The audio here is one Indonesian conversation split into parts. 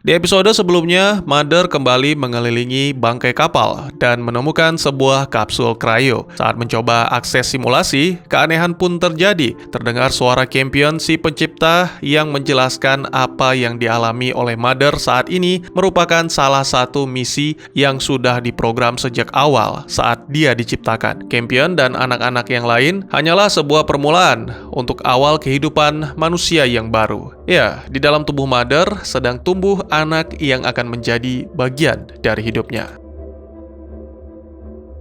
Di episode sebelumnya, Mother kembali mengelilingi bangkai kapal dan menemukan sebuah kapsul cryo. Saat mencoba akses simulasi, keanehan pun terjadi. Terdengar suara Campion, si pencipta, yang menjelaskan apa yang dialami oleh Mother saat ini merupakan salah satu misi yang sudah diprogram sejak awal saat dia diciptakan. Campion dan anak-anak yang lain hanyalah sebuah permulaan untuk awal kehidupan manusia yang baru. Ya, di dalam tubuh Mother sedang tumbuh anak yang akan menjadi bagian dari hidupnya.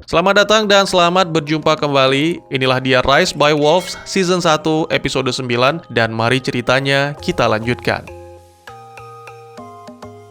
Selamat datang dan selamat berjumpa kembali. Inilah dia Rise by Wolves Season 1 episode 9 dan mari ceritanya kita lanjutkan.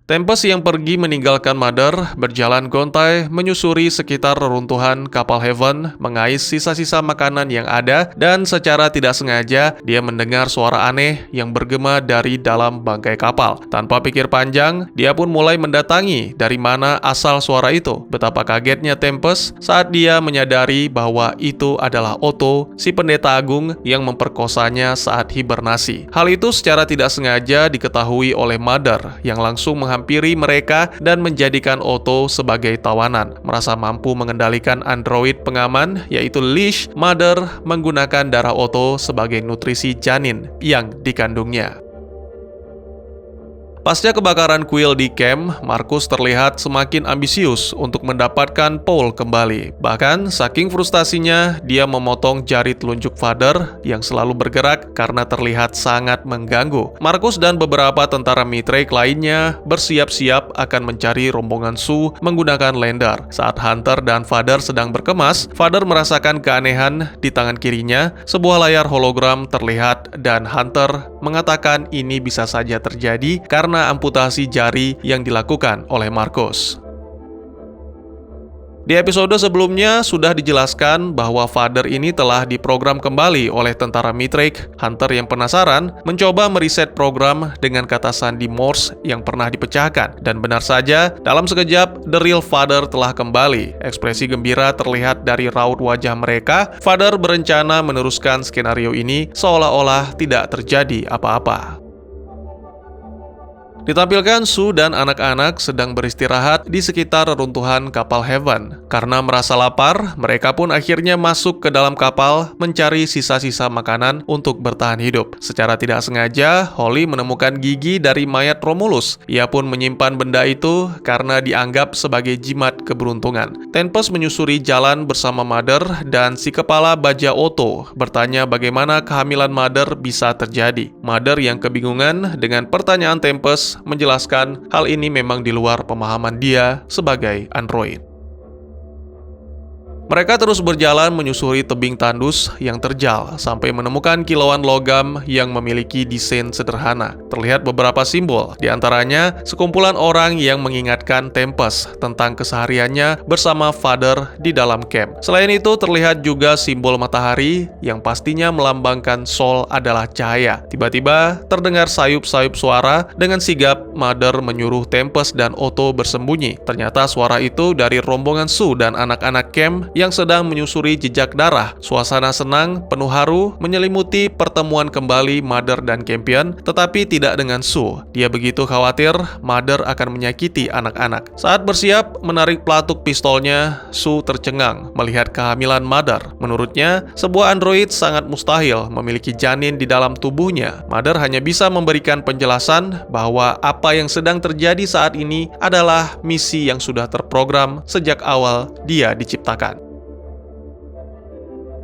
Tempest yang pergi meninggalkan Mother berjalan gontai menyusuri sekitar reruntuhan kapal Heaven, mengais sisa-sisa makanan yang ada, dan secara tidak sengaja dia mendengar suara aneh yang bergema dari dalam bangkai kapal. Tanpa pikir panjang, dia pun mulai mendatangi dari mana asal suara itu. Betapa kagetnya Tempest saat dia menyadari bahwa itu adalah Otto, si pendeta agung yang memperkosanya saat hibernasi. Hal itu secara tidak sengaja diketahui oleh Mother yang langsung menghampiri mereka dan menjadikan Otto sebagai tawanan. Merasa mampu mengendalikan android pengaman yaitu Leash, Mother menggunakan darah Otto sebagai nutrisi janin yang dikandungnya. Pasca kebakaran kuil di camp, Marcus terlihat semakin ambisius untuk mendapatkan Paul kembali. Bahkan, saking frustasinya, dia memotong jari telunjuk Father yang selalu bergerak karena terlihat sangat mengganggu. Marcus dan beberapa tentara Mithraic lainnya bersiap-siap akan mencari rombongan Sue menggunakan lander. Saat Hunter dan Father sedang berkemas, Father merasakan keanehan di tangan kirinya. Sebuah layar hologram terlihat dan Hunter mengatakan ini bisa saja terjadi karena amputasi jari yang dilakukan oleh Marcus. Di episode sebelumnya sudah dijelaskan bahwa Father ini telah diprogram kembali oleh tentara Mithraic. Hunter yang penasaran mencoba meriset program dengan kata sandi Morse yang pernah dipecahkan. Dan benar saja, dalam sekejap, The Real Father telah kembali. Ekspresi gembira terlihat dari raut wajah mereka. Father berencana meneruskan skenario ini seolah-olah tidak terjadi apa-apa. Ditampilkan Sue dan anak-anak sedang beristirahat di sekitar reruntuhan kapal Heaven. Karena merasa lapar, mereka pun akhirnya masuk ke dalam kapal mencari sisa-sisa makanan untuk bertahan hidup. Secara tidak sengaja, Holly menemukan gigi dari mayat Romulus. Ia pun menyimpan benda itu karena dianggap sebagai jimat keberuntungan. Tempest menyusuri jalan bersama Mother dan si kepala baja Otto bertanya bagaimana kehamilan Mother bisa terjadi. Mother yang kebingungan dengan pertanyaan Tempest menjelaskan hal ini memang di luar pemahaman dia sebagai android. Mereka terus berjalan menyusuri tebing tandus yang terjal sampai menemukan kilauan logam yang memiliki desain sederhana. Terlihat beberapa simbol, di antaranya sekumpulan orang yang mengingatkan Tempest tentang kesehariannya bersama Father di dalam camp. Selain itu terlihat juga simbol matahari yang pastinya melambangkan Sol adalah cahaya. Tiba-tiba terdengar sayup-sayup suara. Dengan sigap Mother menyuruh Tempest dan Otto bersembunyi. Ternyata suara itu dari rombongan Sue dan anak-anak camp yang sedang menyusuri jejak darah. Suasana senang, penuh haru, menyelimuti pertemuan kembali Mother dan Campion, tetapi tidak dengan Sue. Dia begitu khawatir Mother akan menyakiti anak-anak. Saat bersiap menarik pelatuk pistolnya, Sue tercengang melihat kehamilan Mother. Menurutnya, sebuah android sangat mustahil memiliki janin di dalam tubuhnya. Mother hanya bisa memberikan penjelasan bahwa apa yang sedang terjadi saat ini adalah misi yang sudah terprogram sejak awal dia diciptakan.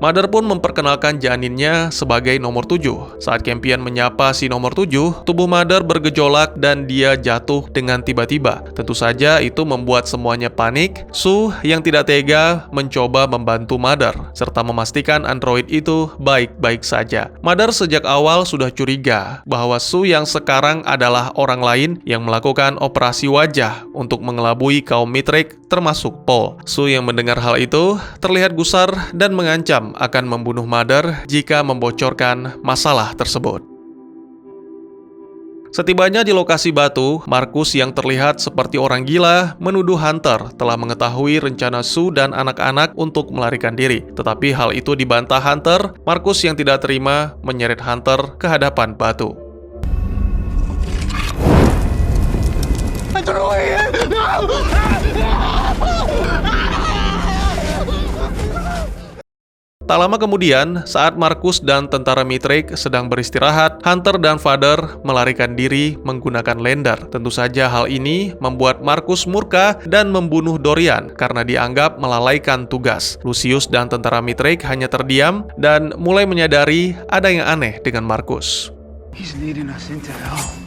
Mother pun memperkenalkan janinnya sebagai nomor 7. Saat Campion menyapa si nomor 7, tubuh Mother bergejolak dan dia jatuh dengan tiba-tiba. Tentu saja itu membuat semuanya panik. Sue yang tidak tega mencoba membantu Mother, serta memastikan android itu baik-baik saja. Mother sejak awal sudah curiga bahwa Sue yang sekarang adalah orang lain yang melakukan operasi wajah untuk mengelabui kaum Mithraic, termasuk Paul. Sue yang mendengar hal itu terlihat gusar dan mengancam akan membunuh Mother jika membocorkan masalah tersebut. Setibanya di lokasi batu, Marcus yang terlihat seperti orang gila menuduh Hunter telah mengetahui rencana Sue dan anak-anak untuk melarikan diri. Tetapi hal itu dibantah Hunter. Marcus yang tidak terima menyeret Hunter ke hadapan batu. Tak lama kemudian, saat Marcus dan tentara Mithrake sedang beristirahat, Hunter dan Father melarikan diri menggunakan Lander. Tentu saja hal ini membuat Marcus murka dan membunuh Dorian karena dianggap melalaikan tugas. Lucius dan tentara Mithrake hanya terdiam dan mulai menyadari ada yang aneh dengan Marcus. He's leading us into hell.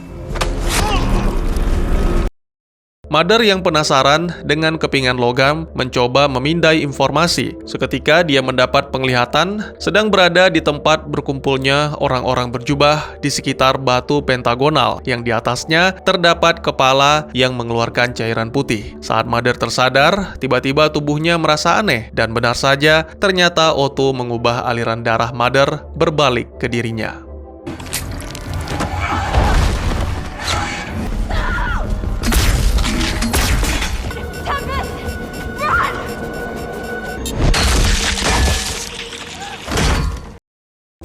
Mother yang penasaran dengan kepingan logam mencoba memindai informasi. Seketika dia mendapat penglihatan sedang berada di tempat berkumpulnya orang-orang berjubah di sekitar batu pentagonal yang di atasnya terdapat kepala yang mengeluarkan cairan putih. Saat Mother tersadar, tiba-tiba tubuhnya merasa aneh dan benar saja ternyata Otto mengubah aliran darah Mother berbalik ke dirinya.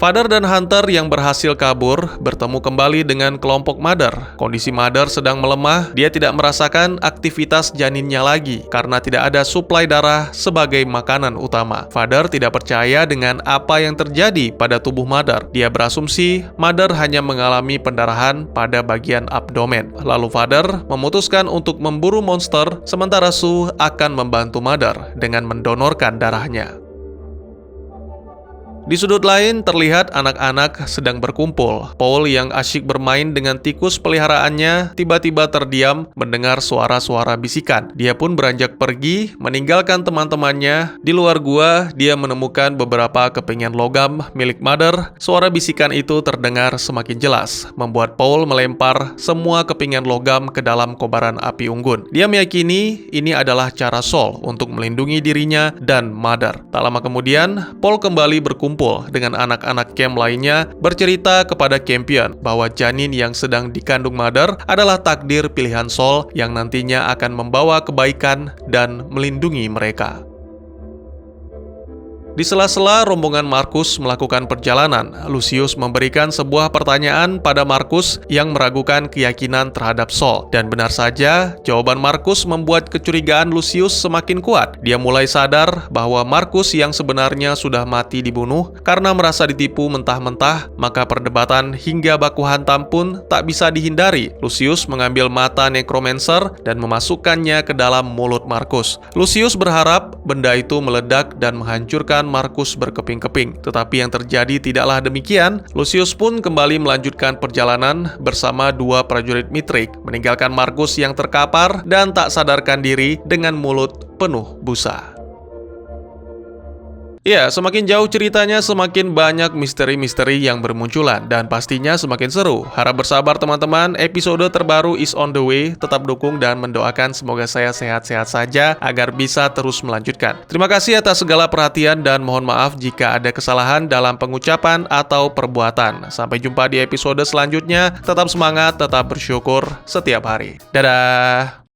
Father dan Hunter yang berhasil kabur bertemu kembali dengan kelompok Mother. Kondisi Mother sedang melemah, dia tidak merasakan aktivitas janinnya lagi karena tidak ada suplai darah sebagai makanan utama. Father tidak percaya dengan apa yang terjadi pada tubuh Mother. Dia berasumsi Mother hanya mengalami pendarahan pada bagian abdomen. Lalu Father memutuskan untuk memburu monster, sementara Sue akan membantu Mother dengan mendonorkan darahnya. Di sudut lain, terlihat anak-anak sedang berkumpul. Paul yang asyik bermain dengan tikus peliharaannya tiba-tiba terdiam mendengar suara-suara bisikan. Dia pun beranjak pergi, meninggalkan teman-temannya. Di luar gua, dia menemukan beberapa kepingan logam milik Mother. Suara bisikan itu terdengar semakin jelas, membuat Paul melempar semua kepingan logam ke dalam kobaran api unggun. Dia meyakini ini adalah cara Saul untuk melindungi dirinya dan Mother. Tak lama kemudian, Paul kembali berkumpul dengan anak-anak camp lainnya, bercerita kepada Campion bahwa janin yang sedang dikandung Mother adalah takdir pilihan Saul yang nantinya akan membawa kebaikan dan melindungi mereka. Di sela-sela rombongan Marcus melakukan perjalanan, Lucius memberikan sebuah pertanyaan pada Marcus yang meragukan keyakinan terhadap Saul. Dan benar saja, jawaban Marcus membuat kecurigaan Lucius semakin kuat. Dia mulai sadar bahwa Marcus yang sebenarnya sudah mati dibunuh karena merasa ditipu mentah-mentah, maka perdebatan hingga baku hantam pun tak bisa dihindari. Lucius mengambil mata necromancer dan memasukkannya ke dalam mulut Marcus. Lucius berharap benda itu meledak dan menghancurkan Marcus berkeping-keping. Tetapi yang terjadi tidaklah demikian. Lucius pun kembali melanjutkan perjalanan bersama dua prajurit Mithrake, meninggalkan Marcus yang terkapar dan tak sadarkan diri dengan mulut penuh busa. Ya, semakin jauh ceritanya, semakin banyak misteri-misteri yang bermunculan, dan pastinya semakin seru. Harap bersabar teman-teman, episode terbaru is on the way. Tetap dukung dan mendoakan semoga saya sehat-sehat saja agar bisa terus melanjutkan. Terima kasih atas segala perhatian dan mohon maaf jika ada kesalahan dalam pengucapan atau perbuatan. Sampai jumpa di episode selanjutnya. Tetap semangat, tetap bersyukur setiap hari. Dadah!